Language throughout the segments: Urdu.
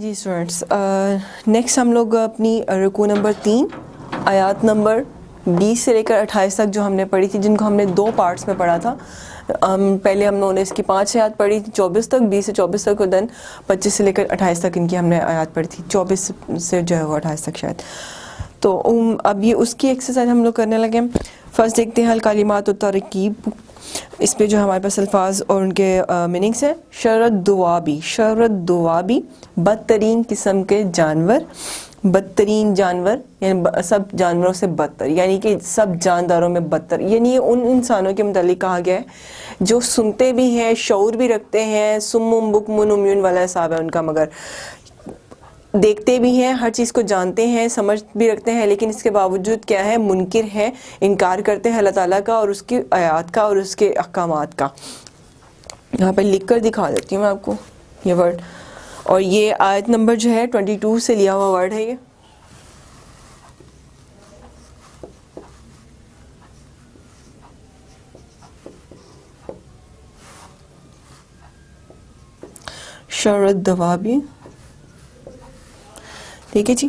جی اسٹوڈینٹس، نیکسٹ ہم لوگ اپنی رکوع نمبر 3 آیات نمبر 20 سے لے کر 28 تک جو ہم نے پڑھی تھی، جن کو ہم نے 2 پارٹس میں پڑھا تھا. پہلے ہم لوگوں نے اس کی 5 آیات پڑھی تھی 24 تک، 20 سے 24 تک، اور دین 25 سے لے کر 28 تک ان کی ہم نے آیات پڑھی تھی، 24 سے جو ہے وہ 28 تک شاید. تو اب یہ اس کی ایکسرسائز ہم لوگ کرنے لگے. فرسٹ دیکھتے ہیں الکلمات الترکیب. اس پہ جو ہمارے پاس الفاظ اور ان کے میننگس ہیں. شرط دوابی، شرط دوابی بدترین قسم کے جانور، بدترین جانور یعنی سب جانوروں سے بدتر، یعنی کہ سب جانداروں میں بدتر، یعنی ان انسانوں کے متعلق کہا گیا ہے جو سنتے بھی ہیں، شعور بھی رکھتے ہیں، سم بکم عمیون والا حساب ہے ان کا، مگر دیکھتے بھی ہیں، ہر چیز کو جانتے ہیں، سمجھ بھی رکھتے ہیں، لیکن اس کے باوجود کیا ہے، منکر ہیں، انکار کرتے ہیں اللہ تعالیٰ کا اور اس کی آیات کا اور اس کے احکامات کا. یہاں پہ لکھ کر دکھا دیتی ہوں میں آپ کو یہ ورڈ، اور یہ آیت نمبر جو ہے 22 سے لیا ہوا ورڈ ہے. یہ شرط دوابی، ٹھیک ہے جی.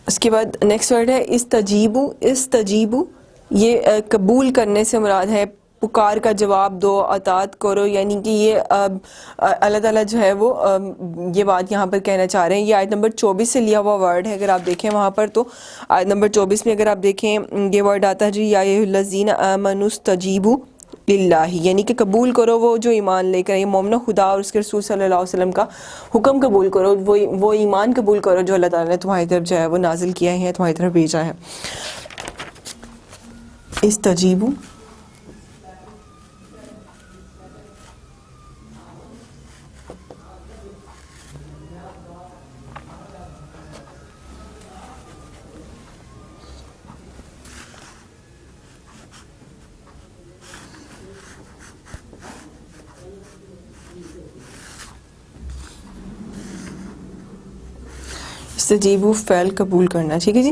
اس کے بعد نیکسٹ ورڈ ہے استجیبو. استجیبو یہ قبول کرنے سے مراد ہے، پکار کا جواب دو، اطاعت کرو، یعنی کہ یہ اللہ تعالیٰ جو ہے وہ یہ بات یہاں پر کہنا چاہ رہے ہیں. یہ آیت نمبر 24 سے لیا ہوا ورڈ ہے. اگر آپ دیکھیں وہاں پر تو آیت نمبر 24 میں اگر آپ دیکھیں یہ ورڈ آتا ہے جی یا ایھا الذین آمنوا استجیبوا للہ، یعنی کہ قبول کرو وہ جو ایمان لے کر، یہ مومنو خدا اور اس کے رسول صلی اللہ علیہ وسلم کا حکم قبول کرو، وہ ایمان قبول کرو جو اللہ تعالیٰ نے تمہاری طرف جو ہے وہ نازل کیا ہے، تمہاری طرف بھیجا ہے. استجیبوا استجیبو فعل قبول کرنا، ٹھیک ہے جی.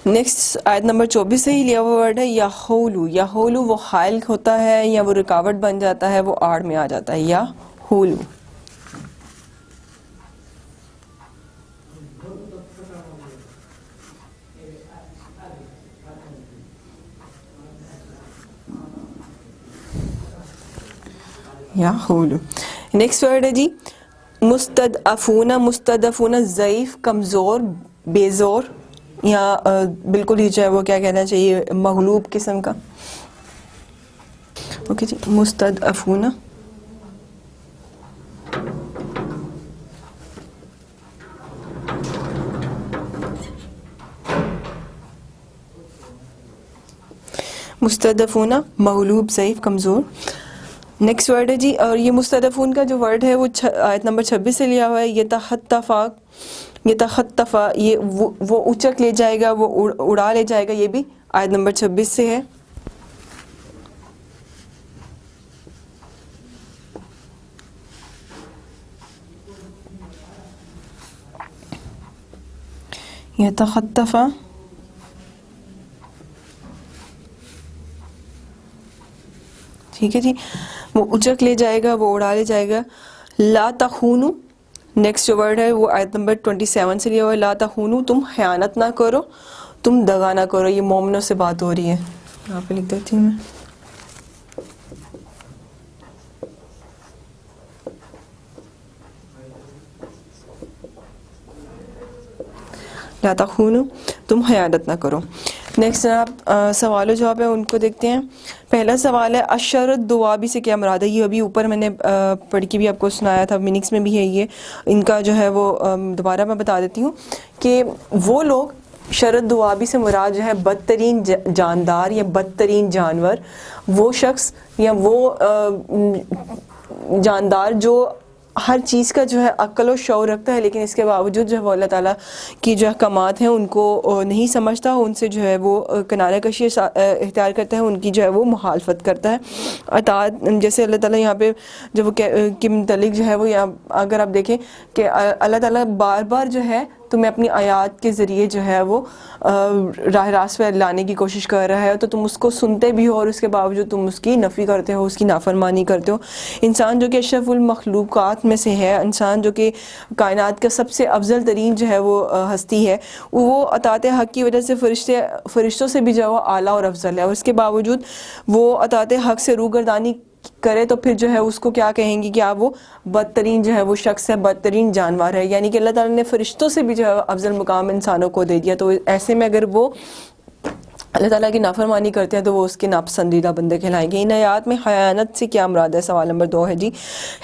نیکسٹ آیت نمبر 24 سے ہی لیا ہوا ورڈ ہے یحولو. یحولو وہ حائل ہوتا ہے یا وہ رکاوٹ بن جاتا ہے، وہ آڑ میں آ جاتا ہے. یحولو یحولو. نیکسٹ ورڈ ہے جی مستضعفون. مستضعفون ضعیف، کمزور، بے زور، یا بالکل ہی جو ہے وہ کیا کہنا چاہیے، مغلوب قسم کا. اوکے جی. مستضعفون مستضعفون مغلوب، ضعیف، کمزور. نیکسٹ ورڈ ہے جی، اور یہ مستضعفون کا جو ورڈ ہے وہ آیت نمبر 26 سے لیا ہوا ہے. یتخطفا یہ وہ اچک لے جائے گا، وہ اڑا لے جائے گا، یہ بھی آیت نمبر 26 سے ہے. یتخطفا ٹھیک ہے جی، وہ اچک لے جائے گا، وہ اڑا لے جائے گا. لا تخونو نیکسٹ جو ورڈ ہے وہ آیت نمبر 27 سے لیا ہوا ہے. لا تخونو تم خیانت نہ کرو، تم دغا نہ کرو. یہ مومنوں سے بات ہو رہی ہے. یہاں پہ لکھ دیتی ہوں میں. لا تخونو تم خیانت نہ کرو. نیکسٹ جناب سوال و جواب ہے، ان کو دیکھتے ہیں. پہلا سوال ہے الشرط دوابی سے کیا مراد ہے. یہ ابھی اوپر میں نے پڑھ کے بھی آپ کو سنایا تھا، میننگس میں بھی ہے. یہ ان کا جو ہے وہ دوبارہ میں بتا دیتی ہوں کہ وہ لوگ، شرط دوابی سے مراد جو ہے بدترین جاندار یا بدترین جانور، وہ شخص یا وہ جاندار جو ہر چیز کا جو ہے عقل و شعور رکھتا ہے، لیکن اس کے باوجود جو ہے وہ اللہ تعالیٰ کی جو احکامات ہیں ان کو نہیں سمجھتا، ان سے جو ہے وہ کنارہ کشی اختیار کرتا ہے، ان کی جو ہے وہ مخالفت کرتا ہے. اطاعت جیسے اللہ تعالیٰ یہاں پہ جو وہ کے متعلق جو ہے وہ، اگر آپ دیکھیں کہ اللہ تعالیٰ بار بار جو ہے تمہیں اپنی آیات کے ذریعے جو ہے وہ راہ راست پہ لانے کی کوشش کر رہا ہے، تو تم اس کو سنتے بھی ہو اور اس کے باوجود تم اس کی نفی کرتے ہو، اس کی نافرمانی کرتے ہو۔ انسان جو کہ اشرف المخلوقات میں سے ہے، انسان جو کہ کائنات کا سب سے افضل ترین جو ہے وہ ہستی ہے، وہ اطاعت حق کی وجہ سے فرشتوں سے بھی جو ہے وہ اعلیٰ اور افضل ہے، اور اس کے باوجود وہ اطاعت حق سے روگردانی کرے تو پھر جو ہے اس کو کیا کہیں گی کہ آپ وہ بدترین جو ہے وہ شخص ہے، بدترین جانور ہے، یعنی کہ اللہ تعالیٰ نے فرشتوں سے بھی جو ہے افضل مقام انسانوں کو دے دیا۔ تو ایسے میں اگر وہ اللہ تعالیٰ کی نافرمانی کرتے ہیں تو وہ اس کے ناپسندیدہ بندے کہلائیں گے۔ ان آیات میں خیانت سے کیا مراد ہے؟ سوال نمبر 2 ہے جی،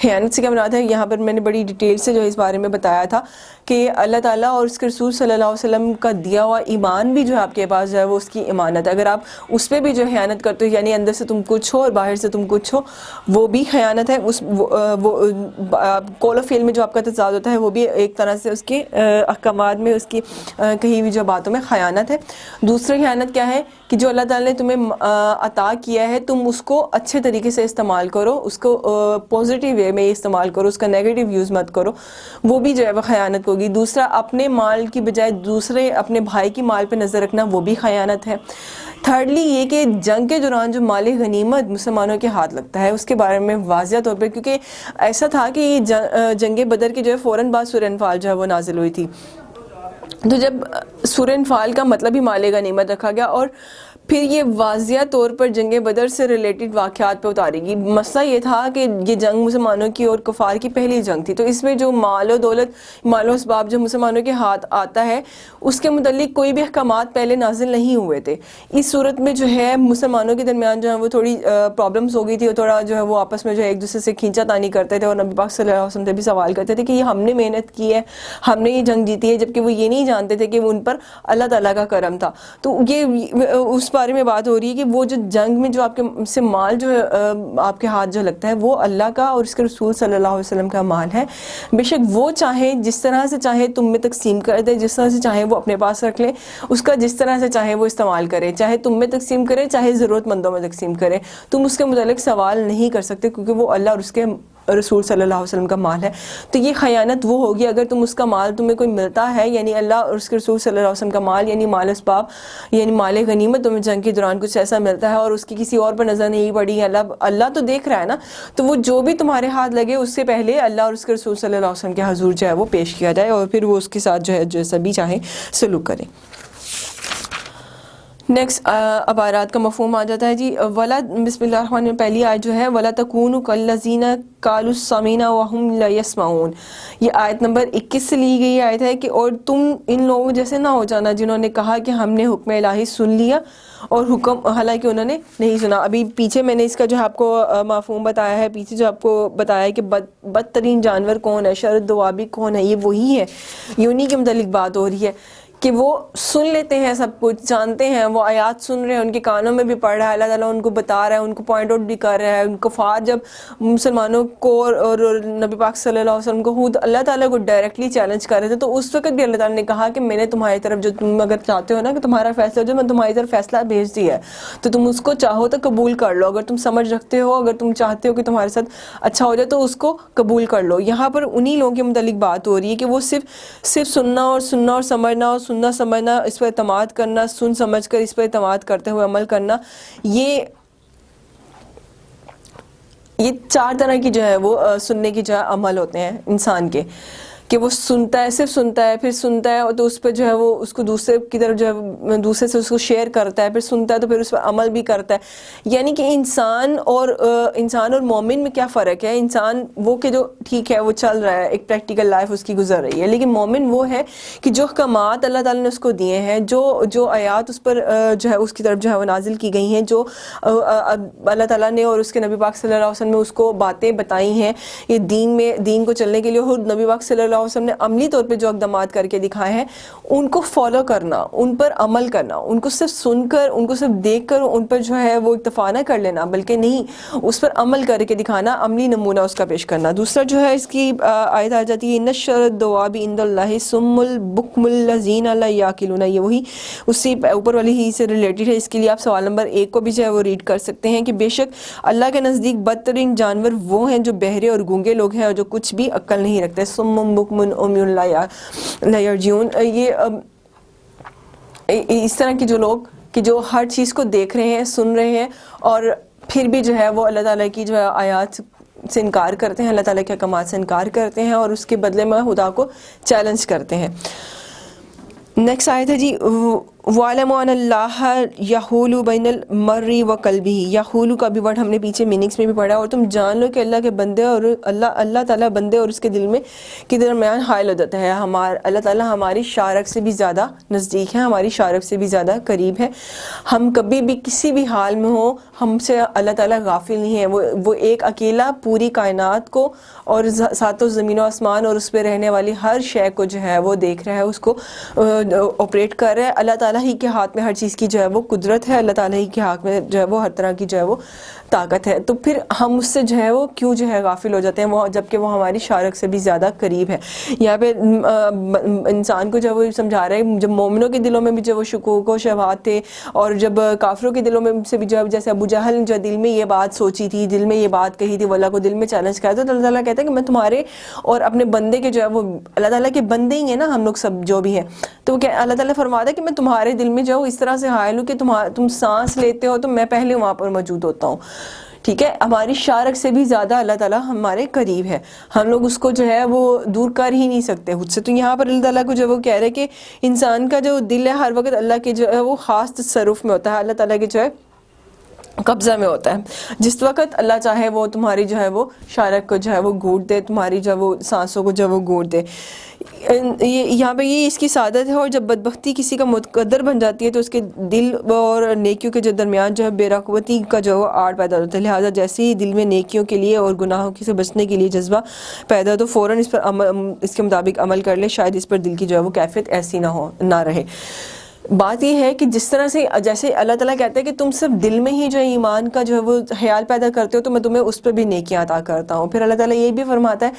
خیانت سے کیا مراد ہے؟ یہاں پر میں نے بڑی ڈیٹیل سے جو اس بارے میں بتایا تھا کہ اللہ تعالیٰ اور اس کے رسول صلی اللہ علیہ وسلم کا دیا ہوا ایمان بھی جو ہے آپ کے پاس جو ہے وہ اس کی امانت ہے، اگر آپ اس پہ بھی جو خیانت کرتے ہو، یعنی اندر سے تم کچھ ہو اور باہر سے تم کچھ ہو، وہ بھی خیانت ہے۔ قول و فعل میں جو آپ کا تضاد ہوتا ہے وہ بھی ایک طرح سے اس کے احکامات میں اس کی کہیں بھی جو باتوں میں خیانت ہے۔ دوسری خیانت کیا ہے کہ جو اللہ تعالیٰ نے تمہیں عطا کیا ہے تم اس کو اچھے طریقے سے استعمال کرو، اس کو پازیٹیو وے میں استعمال کرو، اس کا نیگیٹو یوز مت کرو، وہ بھی جو ہے وہ خیانت ہوگی۔ دوسرا، اپنے مال کی بجائے دوسرے اپنے بھائی کی مال پہ نظر رکھنا، وہ بھی خیانت ہے۔ تھرڈلی یہ کہ جنگ کے دوران جو مال غنیمت مسلمانوں کے ہاتھ لگتا ہے اس کے بارے میں واضح طور پہ، کیونکہ ایسا تھا کہ یہ جنگ بدر کے جو ہے فوراً بعد سورہ انفال جو ہے وہ نازل ہوئی تھی، تو جب سورہ انفال کا مطلب ہی مال غنیمت رکھا گیا، اور پھر یہ واضح طور پر جنگ بدر سے ریلیٹڈ واقعات پہ اتاری گی۔ مسئلہ یہ تھا کہ یہ جنگ مسلمانوں کی اور کفار کی پہلی جنگ تھی، تو اس میں جو مال و دولت، مال و اسباب جو مسلمانوں کے ہاتھ آتا ہے اس کے متعلق کوئی بھی احکامات پہلے نازل نہیں ہوئے تھے۔ اس صورت میں جو ہے مسلمانوں کے درمیان جو ہے وہ تھوڑی پرابلمس ہو گئی تھی، اور تھوڑا جو ہے وہ آپس میں جو ہے ایک دوسرے سے کھینچا تانی کرتے تھے، اور نبی پاک صلی اللہ علیہ وسلم سے بھی سوال کرتے تھے کہ یہ ہم نے محنت کی ہے، ہم نے یہ جنگ جیتی ہے، جبکہ وہ یہ نہیں جانتے تھے کہ ان پر اللہ تعالیٰ کا کرم تھا۔ تو یہ اس بارے میں بات ہو رہی ہے کہ وہ جو جنگ میں جو آپ کے سے مال جو آپ کے ہاتھ جو لگتا ہے وہ اللہ کا اور اس کے رسول صلی اللہ علیہ وسلم کا مال ہے، بے شک وہ چاہے جس طرح سے چاہے تم میں تقسیم کر دے، جس طرح سے چاہے وہ اپنے پاس رکھ لے، اس کا جس طرح سے چاہے وہ استعمال کرے، چاہے تم میں تقسیم کرے چاہے ضرورت مندوں میں تقسیم کرے، تم اس کے متعلق سوال نہیں کر سکتے کیونکہ وہ اللہ اور اس کے رسول صلی اللہ علیہ وسلم کا مال ہے۔ تو یہ خیانت وہ ہوگی اگر تم اس کا مال تمہیں کوئی ملتا ہے، یعنی اللہ اور اس کے رسول صلی اللہ علیہ وسلم کا مال، یعنی مال اسباب، یعنی مال غنیمت تمہیں جنگ کے دوران کچھ ایسا ملتا ہے اور اس کی کسی اور پر نظر نہیں پڑی، اللہ تو دیکھ رہا ہے نا، تو وہ جو بھی تمہارے ہاتھ لگے اس سے پہلے اللہ اور اس کے رسول صلی اللہ علیہ وسلم کے حضور جو ہے وہ پیش کیا جائے، اور پھر وہ اس کے ساتھ جو ہے جیسا بھی چاہے سلوک کریں۔ نیکسٹ اب آیات کا مفہوم آ جاتا ہے جی۔ ولا، بسم اللہ الرحمن الرحیم، پہلی آیت جو ہے ولا تکونوا کالذین قالوا سمعنا وهم لا يسمعون، یہ آیت نمبر 21 سے لی گئی آیت ہے کہ اور تم ان لوگوں جیسے نہ ہو جانا جنہوں نے کہا کہ ہم نے حکم الہی سن لیا اور حکم حالانکہ انہوں نے نہیں سنا۔ ابھی پیچھے میں نے اس کا جو ہے آپ کو مفہوم بتایا ہے، پیچھے جو آپ کو بتایا ہے کہ بدترین جانور کون ہے، شر دوابی کون ہے، یہ وہی ہے، یہ انہی کے متعلق بات ہو رہی ہے کہ وہ سن لیتے ہیں، سب کچھ جانتے ہیں، وہ آیات سن رہے ہیں، ان کے کانوں میں بھی پڑھ رہا ہے، اللہ تعالیٰ ان کو بتا رہا ہے، ان کو پوائنٹ آؤٹ بھی کر رہا ہے۔ ان کفار جب مسلمانوں کو اور نبی پاک صلی اللہ علیہ وسلم کو خود اللہ تعالیٰ کو ڈائریکٹلی چیلنج کر رہے تھے، تو اس وقت بھی اللہ تعالیٰ نے کہا کہ میں نے تمہاری طرف جو تم اگر چاہتے ہو نا کہ تمہارا فیصلہ ہو جائے، میں تمہاری طرف فیصلہ بھیج دیا ہے، تو تم اس کو چاہو تو قبول کر لو، اگر تم سمجھ رکھتے ہو، اگر تم چاہتے ہو کہ تمہارے ساتھ اچھا ہو جائے تو اس کو قبول کر لو۔ یہاں پر انہی لوگوں کے متعلق بات ہو رہی ہے کہ وہ صرف سننا اور سمجھنا اور سننا سمجھنا، اس پر اعتماد کرنا، سن سمجھ کر اس پر اعتماد کرتے ہوئے عمل کرنا، یہ 4 طرح کی جو ہے وہ سننے کی جو ہے عمل ہوتے ہیں انسان کے، کہ وہ سنتا ہے، صرف سنتا ہے، پھر سنتا ہے تو اس پہ جو ہے وہ اس کو دوسرے کی طرف جو ہے دوسرے سے اس کو شیئر کرتا ہے، پھر سنتا ہے تو پھر اس پر عمل بھی کرتا ہے۔ یعنی کہ انسان اور مومن میں کیا فرق ہے؟ انسان وہ کہ جو ٹھیک ہے وہ چل رہا ہے، ایک پریکٹیکل لائف اس کی گزر رہی ہے، لیکن مومن وہ ہے کہ جو احکامات اللہ تعالیٰ نے اس کو دیے ہیں، جو آیات اس پر جو ہے اس کی طرف جو ہے وہ نازل کی گئی ہیں، جو اللہ تعالیٰ نے اور اس کے نبی پاک صلی اللہ علیہ وسلم نے اس کو باتیں بتائی ہیں، یہ دین کو چلنے کے لیے، اور نبی پاک صلی اللہ علیہ وسلم نے عملی طور پہ جو اقدامات کر کے دکھائے ہیں ان کو فالو کرنا، ان پر عمل کرنا، ان کو صرف سن کر، ان کو صرف دیکھ کر ان پر جو ہے وہ اکتفا نہ کر لینا، بلکہ نہیں، اس پر عمل کر کے دکھانا، عملی نمونہ اس کا پیش کرنا۔ دوسرا جو ہے اس کی آیت آ جاتی ہے ان شر الدواب عند اللہ صم البکم الذین لا یعقلون، یہ وہی اسی اوپر والی ہی سے ریلیٹڈ ہے۔ اس کے لیے آپ سوال نمبر 1 کو بھی جو ہے وہ ریڈ کر سکتے ہیں کہ بے شک اللہ کے نزدیک بدترین جانور وہ ہیں جو بہرے اور گونگے لوگ ہیں اور جو کچھ بھی عقل نہیں رکھتے، صم بکم عمی لا یرجعون. یہ اس طرح کے جو لوگ کہ جو ہر چیز کو دیکھ رہے ہیں, سن رہے ہیں, اور پھر بھی جو ہے وہ اللہ تعالیٰ کی جو ہے آیات سے انکار کرتے ہیں, اللہ تعالیٰ کے احکامات سے انکار کرتے ہیں, اور اس کے بدلے میں خدا کو چیلنج کرتے ہیں. نیکسٹ آیت ہے جی وَاعْلَمُوا أَنَّ اللَّهَ يَحُولُ بَيْنَ الْمَرِّ وَقَلْبِهِ. یحول کا بھی ورڈ ہم نے پیچھے میننگس میں بھی پڑھا, اور تم جان لو کہ اللہ کے بندے اور اللہ تعالیٰ بندے اور اس کے دل میں کے درمیان حائل ہو جاتا ہے. اللہ تعالیٰ ہماری شارک سے بھی زیادہ نزدیک ہے, ہماری شارک سے بھی زیادہ قریب ہے. ہم کبھی بھی کسی بھی حال میں ہوں, ہم سے اللہ تعالیٰ غافل نہیں ہے. وہ ایک اکیلا پوری کائنات کو اور ساتوں زمین و آسمان اور اس پہ رہنے والی ہر شے کو جو ہے وہ دیکھ رہا ہے, اس کو آپریٹ کر رہا ہے. اللہ تعالیٰ ہی کے ہاتھ میں ہر چیز کی جو ہے وہ قدرت ہے, اللہ تعالیٰ ہی کے ہاتھ میں جو ہے وہ ہر طرح کی جو ہے وہ طاقت ہے. تو پھر ہم اس سے جو ہے وہ کیوں جو ہے غافل ہو جاتے ہیں, وہ جبکہ وہ ہماری شارک سے بھی زیادہ قریب ہے. یہاں پہ انسان کو جو وہ سمجھا رہے ہیں, جب مومنوں کے دلوں میں بھی جو وہ شکوک و شبہات تھے, اور جب کافروں کے دلوں میں سے بھی جو جیسے ابو جہل نے جو دل میں یہ بات سوچی تھی, دل میں یہ بات کہی تھی, وہ اللہ کو دل میں چیلنج کیا تھا, تو اللہ تعالیٰ کہتا ہے کہ میں تمہارے اور اپنے بندے کے جو ہے وہ اللہ تعالیٰ کے بندے ہی ہیں نا ہم لوگ سب جو بھی ہیں. تو اللہ تعالیٰ فرماتا ہے کہ میں تمہارے دل میں جو اس طرح سے حائل ہوں کہ تم سانس لیتے ہو تو میں پہلے وہاں پر موجود ہوتا ہوں. ٹھیک ہے, ہماری شارک سے بھی زیادہ اللہ تعالیٰ ہمارے قریب ہے, ہم لوگ اس کو جو ہے وہ دور کر ہی نہیں سکتے خود سے. تو یہاں پر اللہ تعالیٰ کو جو وہ کہہ رہے کہ انسان کا جو دل ہے ہر وقت اللہ کے جو ہے وہ خاص تصرف میں ہوتا ہے, اللہ تعالیٰ کے جو ہے قبضہ میں ہوتا ہے. جس وقت اللہ چاہے وہ تمہاری جو ہے وہ شارک کو جو ہے وہ گھونٹ دے, تمہاری جو ہے وہ سانسوں کو جو ہے وہ گھونٹ دے. یہاں پہ یہ اس کی سعادت ہے. اور جب بدبختی کسی کا مقدر بن جاتی ہے تو اس کے دل اور نیکیوں کے جو درمیان جو ہے بے رغبتی کا جو آڑ پیدا ہوتا ہے. لہٰذا جیسے ہی دل میں نیکیوں کے لیے اور گناہوں سے بچنے کے لیے جذبہ پیدا ہو تو فوراً اس پر اس کے مطابق عمل کر لے, شاید اس پر دل کی جو ہے وہ کیفیت ایسی نہ رہے. بات یہ ہے کہ جس طرح سے جیسے اللہ تعالیٰ کہتا ہے کہ تم صرف دل میں ہی جو ہے ایمان کا جو ہے وہ خیال پیدا کرتے ہو تو میں تمہیں اس پہ بھی نیکیاں عطا کرتا ہوں. پھر اللہ تعالیٰ یہ بھی فرماتا ہے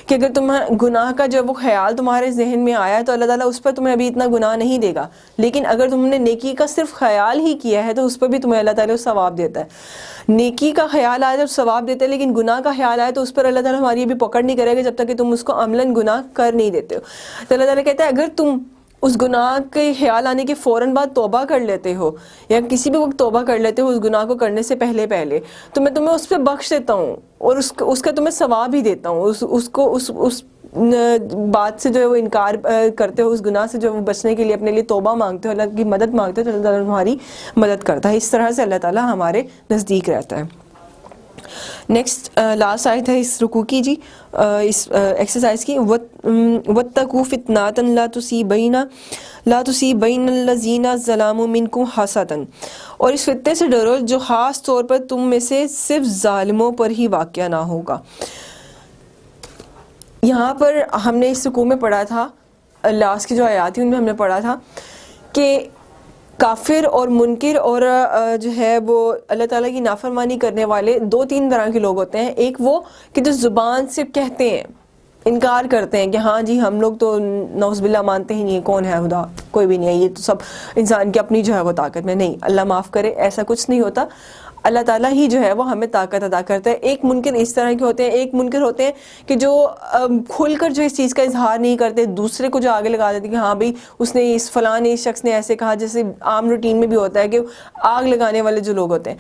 کہ اگر تمہیں گناہ کا جو وہ خیال تمہارے ذہن میں آیا تو اللہ تعالیٰ اس پر تمہیں ابھی اتنا گناہ نہیں دے گا, لیکن اگر تم نے نیکی کا صرف خیال ہی کیا ہے تو اس پر بھی تمہیں اللہ تعالیٰ ثواب دیتا ہے. نیکی کا خیال آئے تو ثواب دیتا ہے, لیکن گناہ کا خیال آئے تو اس پر اللہ تعالیٰ ہماری بھی پکڑ نہیں کرے گا جب تک کہ تم اس کو عملاً گناہ کر نہیں دیتے ہو. تو اللہ تعالیٰ کہتا ہے اگر تم اس گناہ کے خیال آنے کے فوراً بعد توبہ کر لیتے ہو یا کسی بھی وقت توبہ کر لیتے ہو اس گناہ کو کرنے سے پہلے تو میں تمہیں اس پہ بخش دیتا ہوں اور اس کا تمہیں ثواب بھی دیتا ہوں. اس بات سے جو ہے وہ انکار کرتے ہو, اس گناہ سے جو وہ بچنے کے لیے اپنے لیے توبہ مانگتے ہو, اللہ کی مدد مانگتے ہو تو اللہ تعالیٰ تمہاری مدد کرتا ہے. اس طرح سے اللہ تعالیٰ ہمارے نزدیک رہتا ہے. نیکسٹ لاسٹ آیت ہے اس رکوع کی جی, اس ایکسرسائز کی. وَاتَّقُوا فِتْنَةً لَا تُصِيبَنَّ الَّذِينَ ظَلَمُوا مِنكُمْ خَاصَّةً. اور اس فتنے سے ڈرو جو خاص طور پر تم میں سے صرف ظالموں پر ہی واقع نہ ہوگا. یہاں پر ہم نے اس رکوع میں پڑھا تھا, لاسٹ کی جو آیات تھی ان میں ہم نے پڑھا تھا کہ کافر اور منکر اور جو ہے وہ اللہ تعالیٰ کی نافرمانی کرنے والے 2-3 طرح کے لوگ ہوتے ہیں. ایک وہ کہ جو زبان سے کہتے ہیں, انکار کرتے ہیں کہ ہاں جی ہم لوگ تو نعوذ باللہ مانتے ہی نہیں ہے, کون ہے خدا, کوئی بھی نہیں ہے, یہ تو سب انسان کی اپنی جو ہے وہ طاقت میں. نہیں, اللہ معاف کرے, ایسا کچھ نہیں ہوتا, اللہ تعالیٰ ہی جو ہے وہ ہمیں طاقت عطا کرتا ہے. ایک منکر اس طرح کے ہوتے ہیں, ایک منکر ہوتے ہیں کہ جو کھل کر جو اس چیز کا اظہار نہیں کرتے, دوسرے کو جو آگے لگا دیتے کہ ہاں بھئی اس نے فلاں اس شخص نے ایسے کہا, جیسے عام روٹین میں بھی ہوتا ہے کہ آگ لگانے والے جو لوگ ہوتے ہیں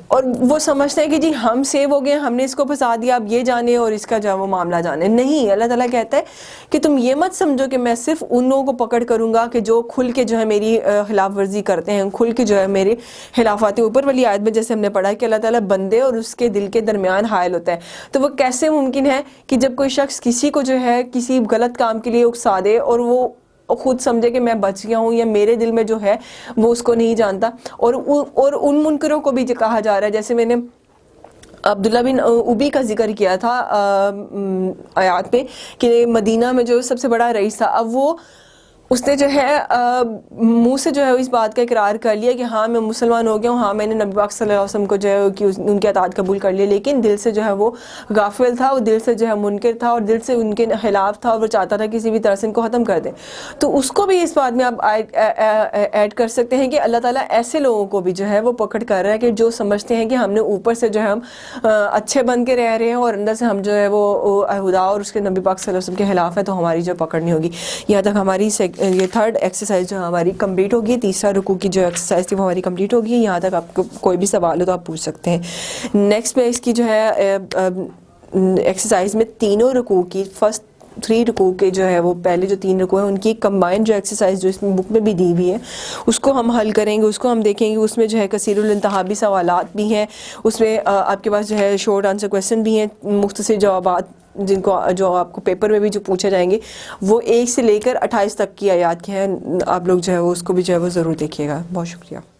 اور وہ سمجھتے ہیں کہ جی ہم سیو ہو گئے, ہم نے اس کو پھنسا دیا, اب یہ جانے اور اس کا جو ہے وہ معاملہ جانے. نہیں, اللہ تعالیٰ کہتا ہے کہ تم یہ مت سمجھو کہ میں صرف ان لوگوں کو پکڑ کروں گا کہ جو کھل کے جو ہے میری خلاف ورزی کرتے ہیں, کھل کے جو ہے میرے خلاف آتے ہیں. اوپر والی آیت میں جیسے ہم نے پڑھا کہ اللہ تعالیٰ بندے اور اس کے دل کے درمیان حائل ہوتا ہے. تو وہ کیسے ممکن ہے کہ جب کوئی شخص کسی کو جو ہے کسی غلط کام کے لیے اکسا دے اور وہ خود سمجھے کہ میں بچ گیا ہوں یا میرے دل میں جو ہے وہ اس کو نہیں جانتا. اور ان منکروں کو بھی کہا جا رہا ہے, جیسے میں نے عبداللہ بن ابی کا ذکر کیا تھا آیات پہ کہ مدینہ میں جو سب سے بڑا رئیس تھا, اب وہ اس نے جو ہے منہ سے جو ہے اس بات کا اقرار کر لیا کہ ہاں میں مسلمان ہو گیا ہوں, ہاں میں نے نبی پاک صلی اللہ علیہ وسلم کو جو ہے کہ ان کی اطاعت قبول کر لی, لیکن دل سے جو ہے وہ غافل تھا, وہ دل سے جو ہے منکر تھا, اور دل سے ان کے خلاف تھا, اور وہ چاہتا تھا کسی بھی طرح سے ان کو ختم کر دیں. تو اس کو بھی اس بات میں آپ ایڈ کر سکتے ہیں کہ اللہ تعالیٰ ایسے لوگوں کو بھی جو ہے وہ پکڑ کر رہا ہے کہ جو سمجھتے ہیں کہ ہم نے اوپر سے جو ہے ہم اچھے بن کے رہ رہے ہیں اور اندر سے ہم جو ہے وہ خدا اور اس کے نبی پاک صلی اللہ علیہ وسلم کے خلاف ہے, تو ہماری جو پکڑ نہیں ہوگی. یہاں تک ہماری یہ تھرڈ ایکسرسائز جو ہماری کمپلیٹ ہوگی. تیسرا رکوع کی جو ایکسرسائز تھی وہ ہماری کمپلیٹ ہوگی. یہاں تک آپ کو کوئی بھی سوال ہو تو آپ پوچھ سکتے ہیں. نیکسٹ میں اس کی جو ہے ایکسرسائز میں تینوں رکوع کی فرسٹ 3 رکوع کے جو ہے وہ پہلے جو 3 رکوع ہیں ان کی کمبائنڈ جو ایکسرسائز جو اس میں بک میں بھی دی ہوئی ہے اس کو ہم حل کریں گے, اس کو ہم دیکھیں گے. اس میں جو ہے کثیر الانتہابی سوالات بھی ہیں, اس میں آپ کے پاس جو ہے شارٹ آنسر کویسچن بھی ہیں, مختصر جوابات جن کو جو آپ کو پیپر میں بھی جو پوچھے جائیں گے وہ 1 سے لے کر 28 تک کی آیات کے ہیں. آپ لوگ جو ہے وہ اس کو بھی جو ہے وہ ضرور دیکھیے گا. بہت شکریہ.